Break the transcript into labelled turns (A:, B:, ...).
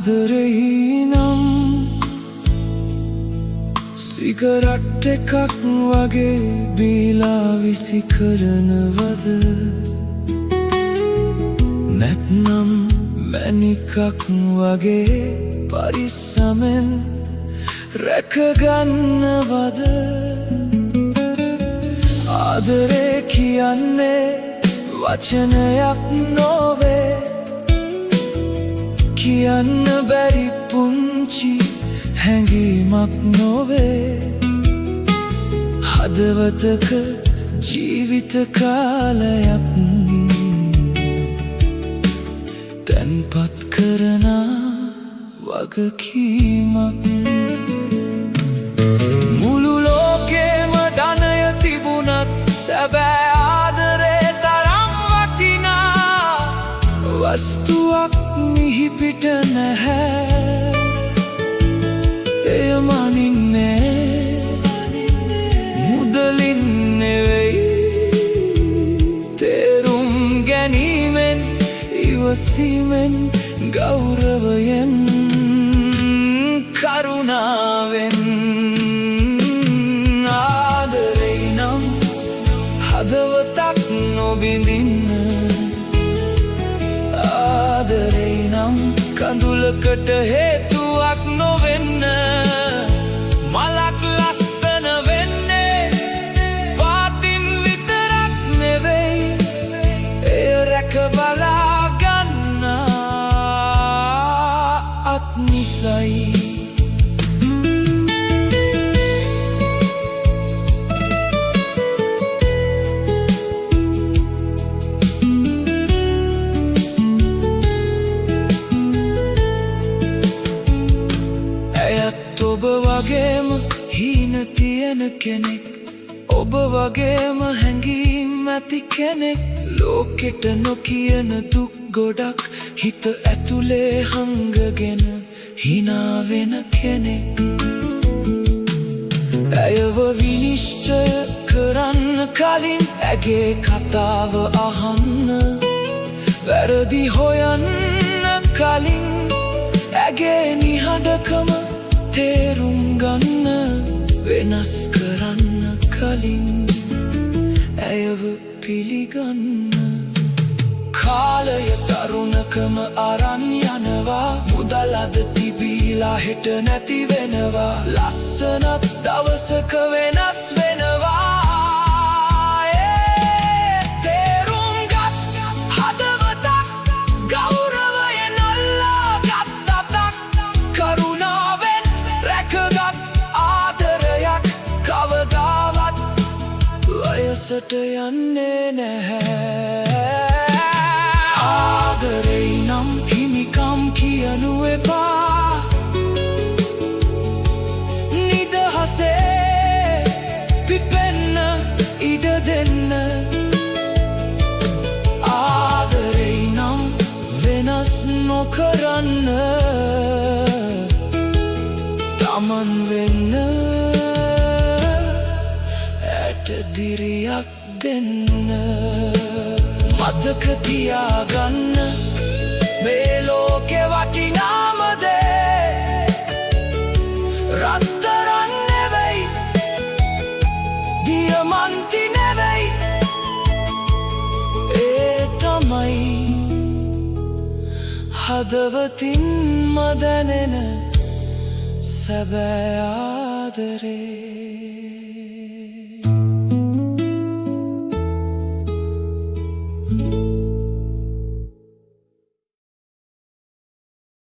A: ආදරෙයි නම් සිගරට් එකක් වගේ බීලා විසි කරනවද නැත්නම් මැණිකක් වගේ පරිස්සමෙන් රැකගන්නවද ආදරේ කියන්නේ වචනයක් නොවේ කියන්න බැරි පුංචි හැඟීමක් නොවේ හදවතක ජීවිත කාලයක් තැන්පත් කරන වගකීමක් මුළු ලෝකෙම ධනය තිබුණත් සැබෑ ආදරේ තරම් වටිනා වස්තුවක් මිහිපිට නැහැ එය මනින්නේ මුදලින් නෙවෙයි තේරුම් ගැනීමෙන් ඉවසීමෙන් ගෞරවයෙන් කරුණාවෙන් ආදරෙයි නම් හදවතක් නොබිඳින්න ආදරෙයි නම් කඳුලකට හේතුවක් නොවෙන්න මලක් ලස්සන වෙන්නේ පාටින් විතරක් නෙවෙයි එය රැක බලා ගන්න අත් නිසයි ඔබ වගේම හීන තියෙන කෙනෙක් ඔබ වගේම හැඟීම් ඇති කෙනෙක් ලෝකෙට නොකියන දුක් ගොඩක් හිත ඇතුලේ හංගගෙන හිනා වෙන කෙනෙක් ඇයව විනිශ්චය කරන්න කලින් ඇගේ කතාව අහන්න වැරදි හොයන්න කලින් ඇගේ නිහඬකම තේරුම් ගන්න වෙනස් කරන්න කලින් ඇයව පිළිගන්න කාලය තරුණකම අරන් යනවා මුදල් අද තිබීලා හෙට නැති වෙනවා ලස්සනත් දවසක වෙනස් වෙනවා වයසට යන්නේ නැහැ ආදරෙයි නම් හිමිකම් කියනු එපා නිදහසේ පිපෙන්න ඉඩ දෙන්න ආදරෙයි නම් වෙනස් නොකරන්න තමන් වෙන්න දිරියක් දෙන්න මතක තියාගන්න මේ ලෝකෙ වටිනාම දේ රත්තරන් නෙවෙයි දියමන්ති නෙවෙයි ඒ තමයි හදවතින්ම දැනෙන සැබෑ ආදරේ